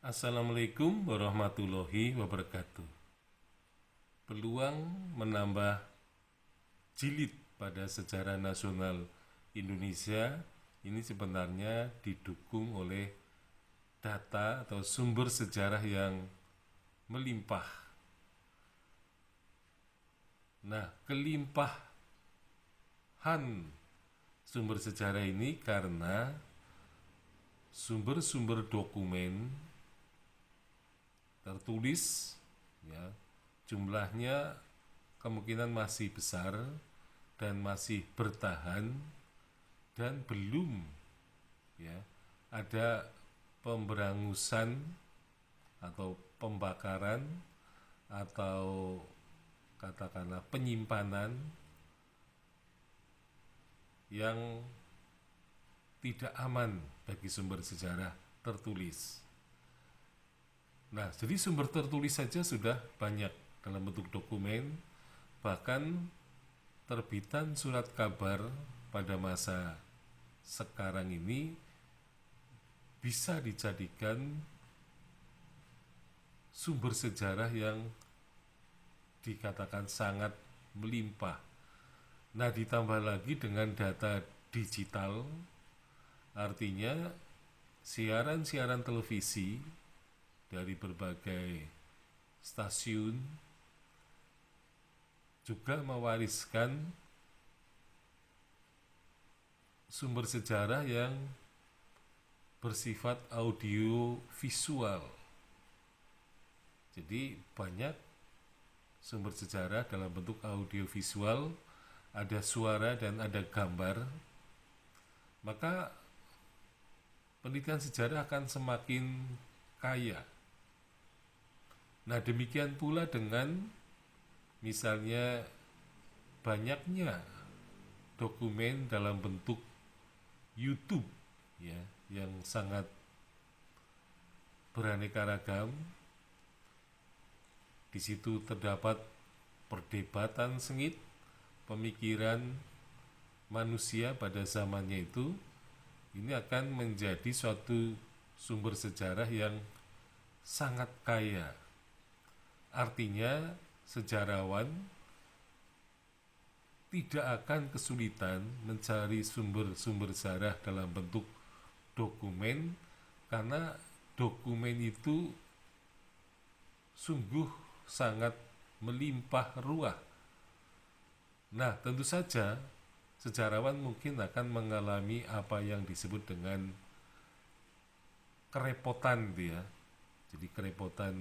Assalamualaikum warahmatullahi wabarakatuh. Peluang menambah jilid pada sejarah nasional Indonesia ini sebenarnya didukung oleh data atau sumber sejarah yang melimpah. Nah, kelimpahan sumber sejarah ini karena sumber-sumber dokumen tertulis, ya, jumlahnya kemungkinan masih besar dan masih bertahan, dan belum, ya, ada pemberangusan atau pembakaran atau katakanlah penyimpanan yang tidak aman bagi sumber sejarah tertulis. Nah, jadi sumber tertulis saja sudah banyak dalam bentuk dokumen, bahkan terbitan surat kabar pada masa sekarang ini bisa dijadikan sumber sejarah yang dikatakan sangat melimpah. Nah, ditambah lagi dengan data digital, artinya siaran-siaran televisi dari berbagai stasiun juga mewariskan sumber sejarah yang bersifat audio visual. Jadi banyak sumber sejarah dalam bentuk audio visual, ada suara dan ada gambar. Maka penelitian sejarah akan semakin kaya. Nah, demikian pula dengan misalnya banyaknya dokumen dalam bentuk YouTube, ya, yang sangat beraneka ragam. Di situ terdapat perdebatan sengit, pemikiran manusia pada zamannya itu. Ini akan menjadi suatu sumber sejarah yang sangat kaya. Artinya sejarawan tidak akan kesulitan mencari sumber-sumber sejarah dalam bentuk dokumen, karena dokumen itu sungguh sangat melimpah ruah. Nah, tentu saja sejarawan mungkin akan mengalami apa yang disebut dengan kerepotan, gitu ya. Jadi kerepotan.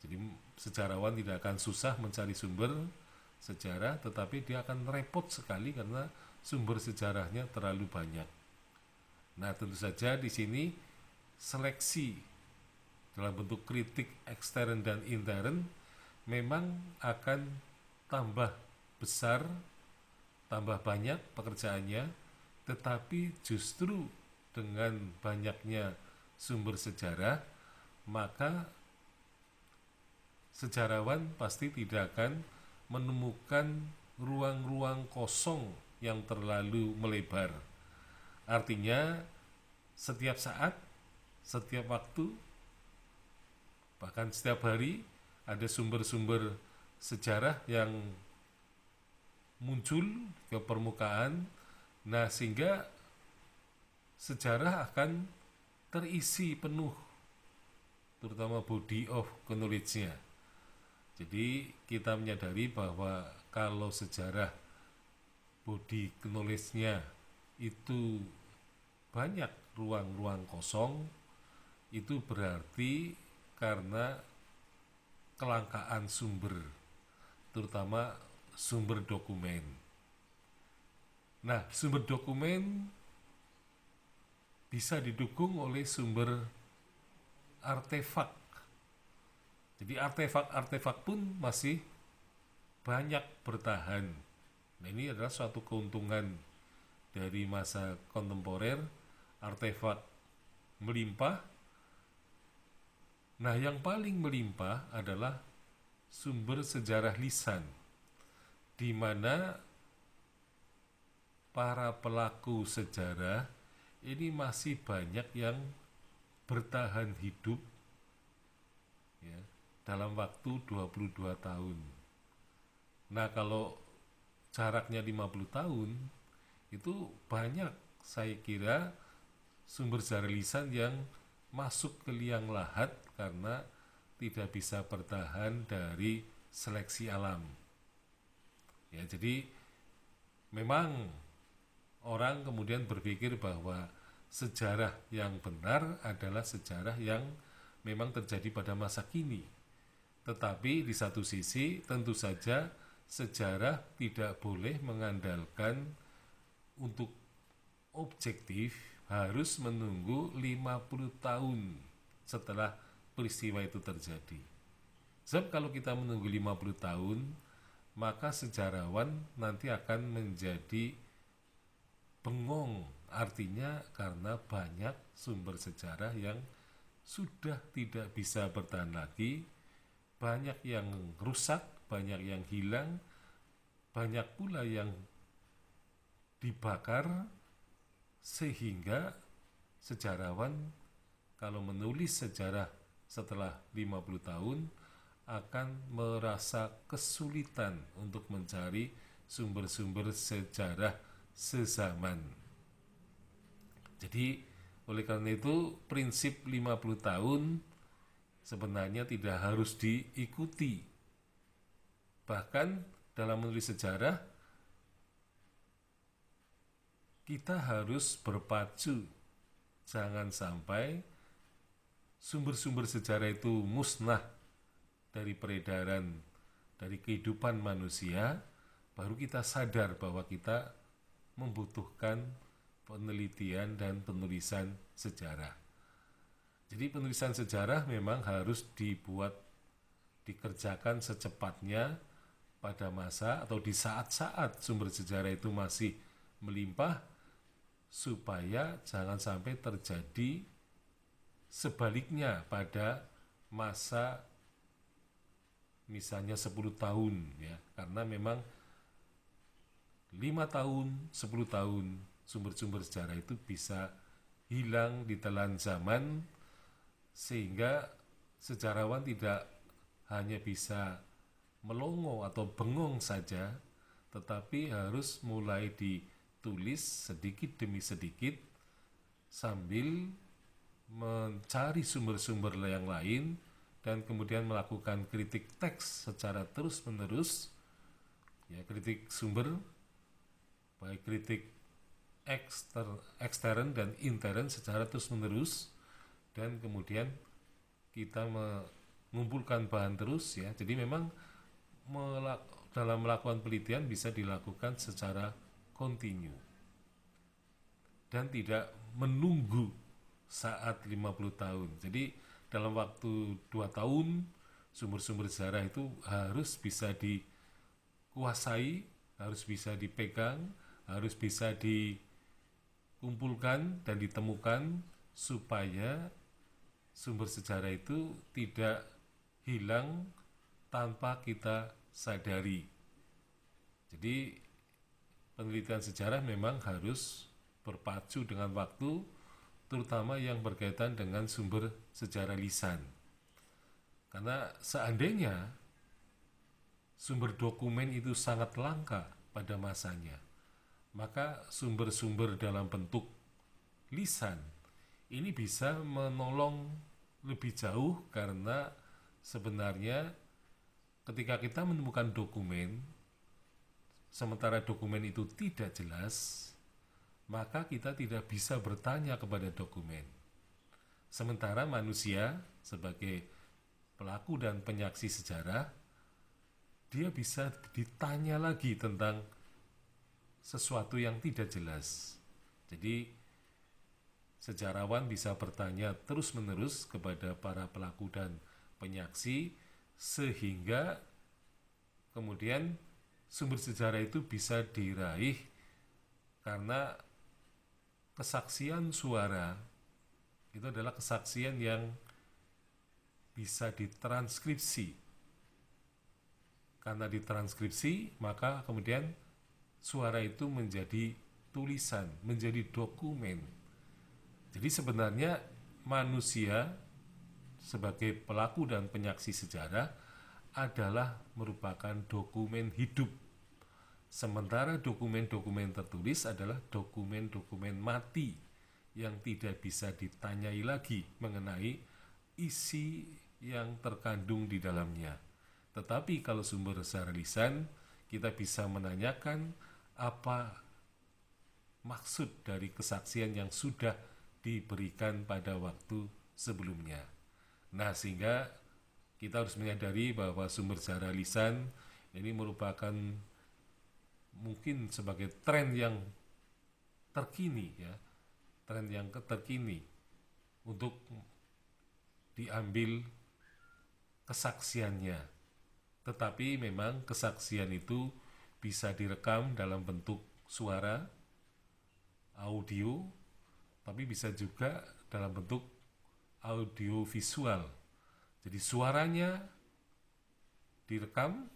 Jadi sejarawan tidak akan susah mencari sumber sejarah, tetapi dia akan repot sekali karena sumber sejarahnya terlalu banyak. Nah, tentu saja di sini seleksi dalam bentuk kritik ekstern dan intern memang akan tambah besar, tambah banyak pekerjaannya, tetapi justru dengan banyaknya sumber sejarah, maka sejarawan pasti tidak akan menemukan ruang-ruang kosong yang terlalu melebar. Artinya setiap saat, setiap waktu, bahkan setiap hari ada sumber-sumber sejarah yang muncul ke permukaan. Nah, sehingga sejarah akan terisi penuh, terutama body of knowledge-nya. Jadi kita menyadari bahwa kalau sejarah body knowledge-nya itu banyak ruang-ruang kosong, itu berarti karena kelangkaan sumber, terutama sumber dokumen. Nah, sumber dokumen bisa didukung oleh sumber artefak. Jadi artefak-artefak pun masih banyak bertahan. Nah, ini adalah suatu keuntungan dari masa kontemporer, artefak melimpah. Nah, yang paling melimpah adalah sumber sejarah lisan, di mana para pelaku sejarah ini masih banyak yang bertahan hidup ya, dalam waktu 22 tahun. Nah, kalau jaraknya 50 tahun, itu banyak saya kira sumber sejarah lisan yang masuk ke liang lahat karena tidak bisa bertahan dari seleksi alam. Ya, jadi memang orang kemudian berpikir bahwa sejarah yang benar adalah sejarah yang memang terjadi pada masa kini. Tetapi di satu sisi tentu saja sejarah tidak boleh mengandalkan untuk objektif harus menunggu 50 tahun setelah peristiwa itu terjadi. Sebab kalau kita menunggu 50 tahun, maka sejarawan nanti akan menjadi bengong. Artinya karena banyak sumber sejarah yang sudah tidak bisa bertahan lagi, banyak yang rusak, banyak yang hilang, banyak pula yang dibakar, sehingga sejarawan kalau menulis sejarah setelah 50 tahun akan merasa kesulitan untuk mencari sumber-sumber sejarah sezaman. Jadi oleh karena itu prinsip 50 tahun sebenarnya tidak harus diikuti. Bahkan dalam menulis sejarah kita harus berpacu, jangan sampai sumber-sumber sejarah itu musnah dari peredaran, dari kehidupan manusia, baru kita sadar bahwa kita membutuhkan penelitian dan penulisan sejarah. Jadi penulisan sejarah memang harus dikerjakan secepatnya pada masa atau di saat-saat sumber sejarah itu masih melimpah, supaya jangan sampai terjadi sebaliknya pada masa misalnya 10 tahun ya, karena memang 5 tahun, 10 tahun sumber-sumber sejarah itu bisa hilang di telan zaman, sehingga sejarawan tidak hanya bisa melongo atau bengong saja, tetapi harus mulai ditulis sedikit demi sedikit sambil mencari sumber-sumber yang lain dan kemudian melakukan kritik teks secara terus-menerus, ya, kritik sumber, baik kritik ekstern dan intern secara terus-menerus, dan kemudian kita mengumpulkan bahan terus ya. Jadi memang dalam melakukan penelitian bisa dilakukan secara kontinu dan tidak menunggu saat 50 tahun. Jadi dalam waktu 2 tahun sumber-sumber sejarah itu harus bisa dikuasai, harus bisa dipegang, harus bisa dikumpulkan dan ditemukan supaya sumber sejarah itu tidak hilang tanpa kita sadari. Jadi penelitian sejarah memang harus berpacu dengan waktu, terutama yang berkaitan dengan sumber sejarah lisan. Karena seandainya sumber dokumen itu sangat langka pada masanya, maka sumber-sumber dalam bentuk lisan ini bisa menolong lebih jauh, karena sebenarnya ketika kita menemukan dokumen, sementara dokumen itu tidak jelas, maka kita tidak bisa bertanya kepada dokumen. Sementara manusia sebagai pelaku dan penyaksi sejarah, dia bisa ditanya lagi tentang sesuatu yang tidak jelas. Jadi sejarawan bisa bertanya terus-menerus kepada para pelaku dan penyaksi, sehingga kemudian sumber sejarah itu bisa diraih, karena kesaksian suara itu adalah kesaksian yang bisa ditranskripsi. Karena ditranskripsi, maka kemudian suara itu menjadi tulisan, menjadi dokumen. Jadi sebenarnya manusia sebagai pelaku dan penyaksi sejarah adalah merupakan dokumen hidup. Sementara dokumen-dokumen tertulis adalah dokumen-dokumen mati yang tidak bisa ditanyai lagi mengenai isi yang terkandung di dalamnya. Tetapi kalau sumber secara lisan, kita bisa menanyakan apa maksud dari kesaksian yang sudah diberikan pada waktu sebelumnya. Nah, sehingga kita harus menyadari bahwa sumber secara lisan ini merupakan mungkin sebagai tren yang terkini, ya, tren yang terkini untuk diambil kesaksiannya. Tetapi memang kesaksian itu bisa direkam dalam bentuk suara, audio, tapi bisa juga dalam bentuk audio visual. Jadi suaranya direkam,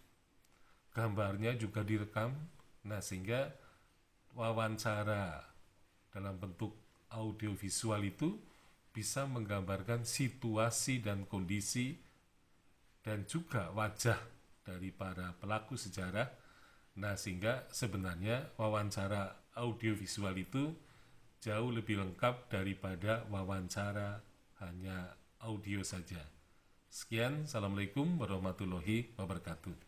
gambarnya juga direkam. Nah, sehingga wawancara dalam bentuk audio visual itu bisa menggambarkan situasi dan kondisi dan juga wajah dari para pelaku sejarah. Nah, sehingga sebenarnya wawancara audio visual itu jauh lebih lengkap daripada wawancara hanya audio saja. Sekian, Assalamualaikum warahmatullahi wabarakatuh.